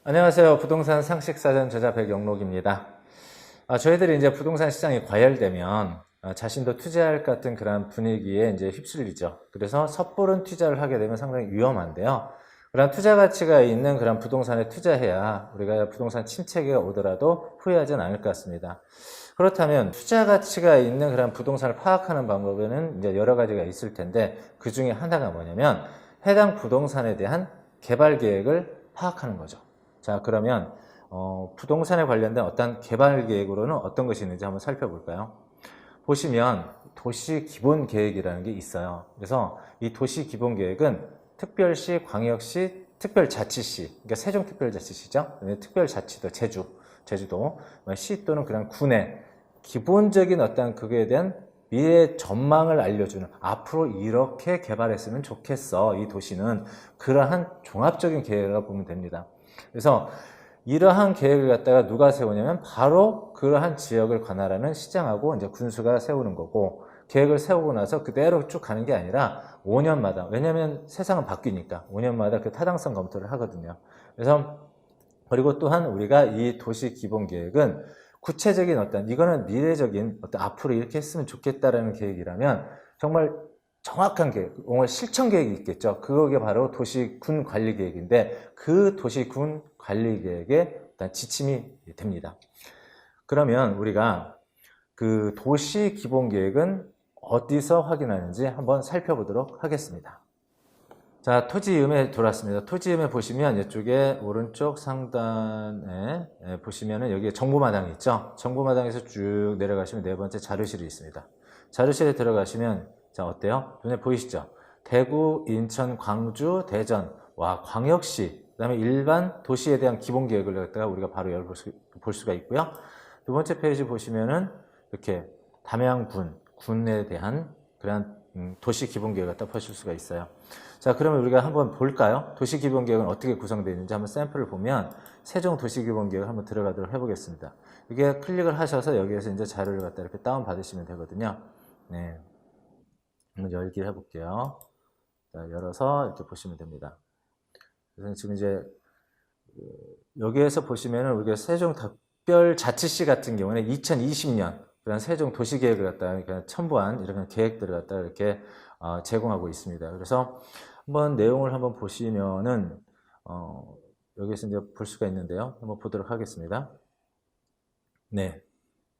안녕하세요. 부동산 상식사전 저자 백영록입니다. 저희들이 이제 부동산 시장이 과열되면 자신도 투자할 것 같은 그런 분위기에 이제 휩쓸리죠. 그래서 섣부른 투자를 하게 되면 상당히 위험한데요. 그런 투자 가치가 있는 그런 부동산에 투자해야 우리가 부동산 침체기가 오더라도 후회하지는 않을 것 같습니다. 그렇다면 투자 가치가 있는 그런 부동산을 파악하는 방법에는 이제 여러 가지가 있을 텐데 그 중에 하나가 뭐냐면 해당 부동산에 대한 개발 계획을 파악하는 거죠. 자, 그러면 부동산에 관련된 어떤 개발 계획으로는 어떤 것이 있는지 한번 살펴볼까요? 보시면 도시 기본 계획이라는 게 있어요. 그래서 이 도시 기본 계획은 특별시, 광역시, 특별자치시, 그러니까 세종특별자치시죠. 특별자치도 제주도, 시 또는 그런 군의 기본적인 어떤 그거에 대한 미래 전망을 알려주는, 앞으로 이렇게 개발했으면 좋겠어, 이 도시는, 그러한 종합적인 계획이라고 보면 됩니다. 그래서 이러한 계획을 갖다가 누가 세우냐면 바로 그러한 지역을 관할하는 시장하고 이제 군수가 세우는 거고, 계획을 세우고 나서 그대로 쭉 가는 게 아니라 5년마다, 왜냐하면 세상은 바뀌니까 5년마다 그 타당성 검토를 하거든요. 그래서 그리고 또한 우리가 이 도시 기본 계획은 구체적인 이거는 미래적인 앞으로 이렇게 했으면 좋겠다라는 계획이라면 정말 정확한 계획, 실천 계획이 있겠죠. 그게 바로 도시군 관리 계획인데 그 도시군 관리 계획의 일단 지침이 됩니다. 그러면 우리가 그 도시 기본 계획은 어디서 확인하는지 한번 살펴보도록 하겠습니다. 자, 토지음에 돌아왔습니다. 토지음에 보시면 이쪽에 오른쪽 상단에 보시면은 여기에 정보마당이 있죠. 정보마당에서 쭉 내려가시면 네 번째 자료실이 있습니다. 자료실에 들어가시면 자, 어때요? 눈에 보이시죠? 대구, 인천, 광주, 대전, 광역시, 그 다음에 일반 도시에 대한 기본 계획을 갖다가 우리가 바로 볼 수가 있고요. 두 번째 페이지 보시면은 이렇게 군에 대한 그런 도시 기본 계획을 갖다 보실 수가 있어요. 자, 그러면 우리가 한번 볼까요? 도시 기본 계획은 어떻게 구성되어 있는지 한번 샘플을 보면 세종 도시 기본 계획을 한번 들어가도록 해보겠습니다. 이게 클릭을 하셔서 여기에서 이제 자료를 갖다 이렇게 다운 받으시면 되거든요. 네. 한번 열기 해볼게요. 자, 열어서 이렇게 보시면 됩니다. 그래서 지금 이제 여기에서 보시면은 우리가 세종 특별자치시 같은 경우는 2020년 그런 세종 도시계획을 갖다가 첨부한 이런 계획들을 갖다가 이렇게 제공하고 있습니다. 그래서 한번 내용을 한번 보시면은 여기서 이제 볼 수가 있는데요. 한번 보도록 하겠습니다. 네,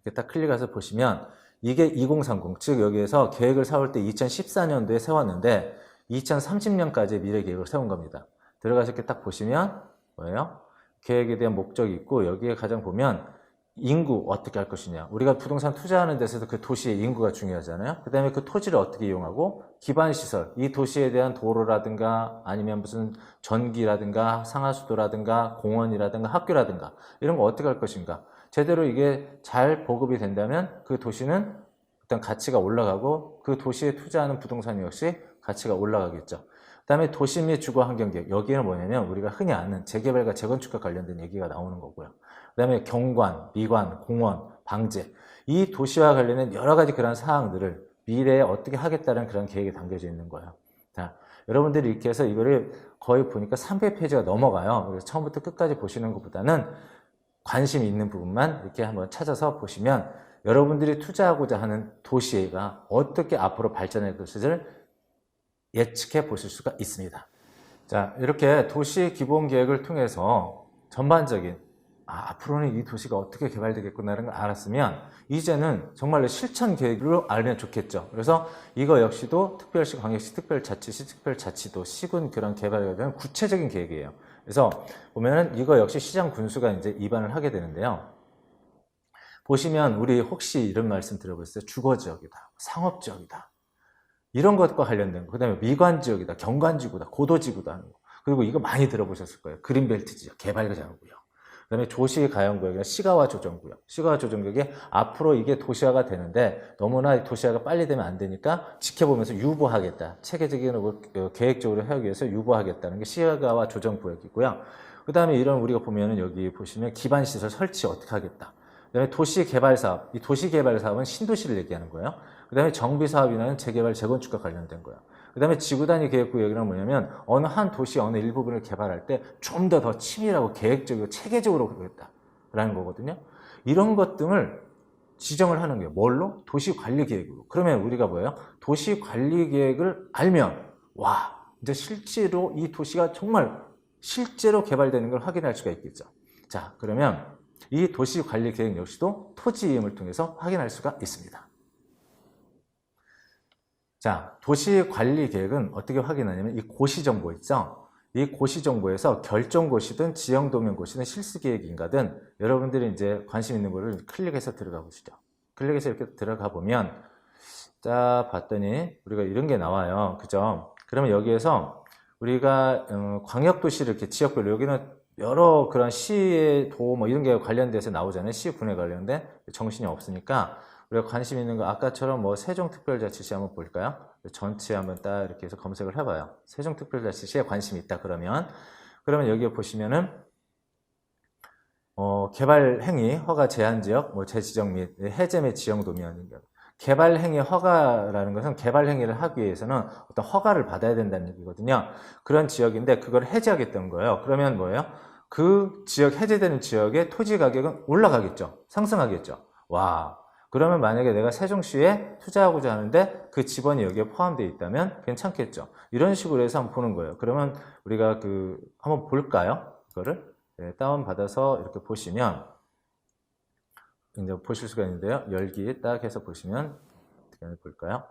이렇게 딱 클릭해서 보시면 이게 2030, 즉 여기에서 계획을 세울 때 2014년도에 세웠는데 2030년까지의 미래 계획을 세운 겁니다. 들어가서 이렇게 딱 보시면 뭐예요? 계획에 대한 목적이 있고 여기에 가장 보면 인구 어떻게 할 것이냐. 우리가 부동산 투자하는 데서도 그 도시의 인구가 중요하잖아요. 그 다음에 그 토지를 어떻게 이용하고 기반시설, 이 도시에 대한 도로라든가 아니면 무슨 전기라든가 상하수도라든가 공원이라든가 학교라든가 이런 거 어떻게 할 것인가. 제대로 이게 잘 보급이 된다면 그 도시는 일단 가치가 올라가고 그 도시에 투자하는 부동산 역시 가치가 올라가겠죠. 그 다음에 도시 및 주거 환경계획, 여기는 뭐냐면 우리가 흔히 아는 재개발과 재건축과 관련된 얘기가 나오는 거고요. 그 다음에 경관, 미관, 공원, 방제, 이 도시와 관련된 여러 가지 그런 사항들을 미래에 어떻게 하겠다는 그런 계획이 담겨져 있는 거예요. 자, 여러분들이 이렇게 해서 이거를 거의 보니까 300페이지가 넘어가요. 그래서 처음부터 끝까지 보시는 것보다는 관심 있는 부분만 이렇게 한번 찾아서 보시면 여러분들이 투자하고자 하는 도시가 어떻게 앞으로 발전할 것을 예측해 보실 수가 있습니다. 자, 이렇게 도시 기본 계획을 통해서 전반적인 앞으로는 이 도시가 어떻게 개발되겠구나라는 걸 알았으면 이제는 정말로 실천 계획으로 알면 좋겠죠. 그래서 이거 역시도 특별시, 광역시, 특별자치시, 특별자치도, 시군 그런 개발에 대한 구체적인 계획이에요. 그래서 보면은 이거 역시 시장 군수가 이제 입안을 하게 되는데요. 보시면 우리 혹시 이런 말씀 들어보셨어요? 주거지역이다, 상업지역이다. 이런 것과 관련된 거. 그 다음에 미관지역이다, 경관지구다, 고도지구다 하는 거. 그리고 이거 많이 들어보셨을 거예요. 그린벨트 지역, 개발자구역. 그 다음에 조시가용구역이나 시가화 조정구역. 시가화 조정구역이 앞으로 이게 도시화가 되는데 너무나 도시화가 빨리 되면 안 되니까 지켜보면서 유보하겠다. 체계적인 계획적으로 하기 위해서 유보하겠다는 게 시가화 조정구역이고요. 그 다음에 이런 우리가 보면은 여기 보시면 기반시설 설치 어떻게 하겠다. 그 다음에 도시개발사업. 이 도시개발사업은 신도시를 얘기하는 거예요. 그 다음에 정비사업이나 재개발, 재건축과 관련된 거예요. 그 다음에 지구단위 계획구역이란 뭐냐면 어느 한 도시 어느 일부분을 개발할 때 좀 더 치밀하고 계획적이고 체계적으로 그러겠다라는 거거든요. 이런 것 등을 지정을 하는 거예요. 뭘로? 도시관리계획으로. 그러면 우리가 뭐예요? 도시관리계획을 알면 와 이제 실제로 이 도시가 정말 실제로 개발되는 걸 확인할 수가 있겠죠. 자, 그러면 이 도시관리계획 역시도 토지이음을 통해서 확인할 수가 있습니다. 자, 도시관리계획은 어떻게 확인하냐면 이 고시정보 있죠? 이 고시정보에서 결정고시든 지형도면고시든 실수계획인가든 여러분들이 이제 관심 있는 거를 클릭해서 들어가 보시죠. 클릭해서 이렇게 들어가 보면 자 봤더니 우리가 이런 게 나와요. 그죠? 그러면 여기에서 우리가 광역도시를 이렇게 지역별로 여기는 여러 그런 시의 도 뭐 이런 게 관련돼서 나오잖아요. 시군에 관련된 정신이 없으니까 우리가 관심 있는 거 아까처럼 뭐 세종특별자치시 한번 볼까요? 전체 한번 딱 이렇게 해서 검색을 해봐요. 세종특별자치시에 관심이 있다 그러면 여기에 보시면은 개발행위 허가 제한지역 뭐 재지정 및 해제 및 지형도면 개발행위 허가라는 것은 개발행위를 하기 위해서는 어떤 허가를 받아야 된다는 얘기거든요. 그런 지역인데 그걸 해제하겠다는 거예요. 그러면 뭐예요? 그 지역 해제되는 지역의 토지 가격은 올라가겠죠. 상승하겠죠. 와, 그러면 만약에 내가 세종시에 투자하고자 하는데 그 지번이 여기에 포함되어 있다면 괜찮겠죠. 이런 식으로 해서 한번 보는 거예요. 그러면 우리가 한번 볼까요? 이거를 다운받아서 이렇게 보시면 이제 보실 수가 있는데요. 열기 딱 해서 보시면 어떻게 볼까요?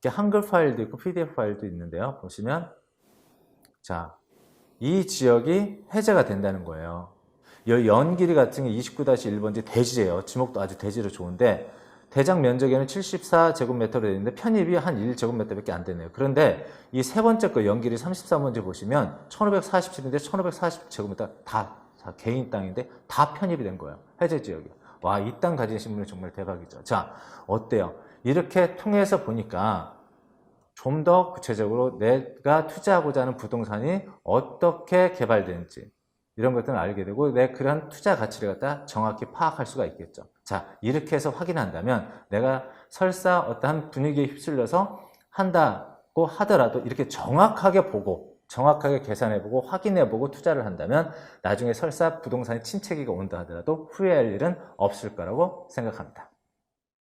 이렇게 한글 파일도 있고 PDF 파일도 있는데요. 보시면 자, 이 지역이 해제가 된다는 거예요. 이 연길이 같은 게 29-1번지 대지예요. 지목도 아주 대지로 좋은데 대장 면적에는 74제곱미터로 되어 있는데 편입이 한 1제곱미터밖에 안 되네요. 그런데 이 세 번째 거 연길이 33번지 보시면 1547인데 1540제곱미터 다 개인 땅인데 다 편입이 된 거예요. 해제 지역이. 와, 이 땅 가지신 분은 정말 대박이죠. 자, 어때요? 이렇게 통해서 보니까 좀 더 구체적으로 내가 투자하고자 하는 부동산이 어떻게 개발되는지 이런 것들을 알게 되고 내 그런 투자 가치를 갖다 정확히 파악할 수가 있겠죠. 자, 이렇게 해서 확인한다면 내가 설사 어떠한 분위기에 휩쓸려서 한다고 하더라도 이렇게 정확하게 보고 정확하게 계산해보고 확인해보고 투자를 한다면 나중에 설사 부동산의 침체기가 온다 하더라도 후회할 일은 없을 거라고 생각합니다.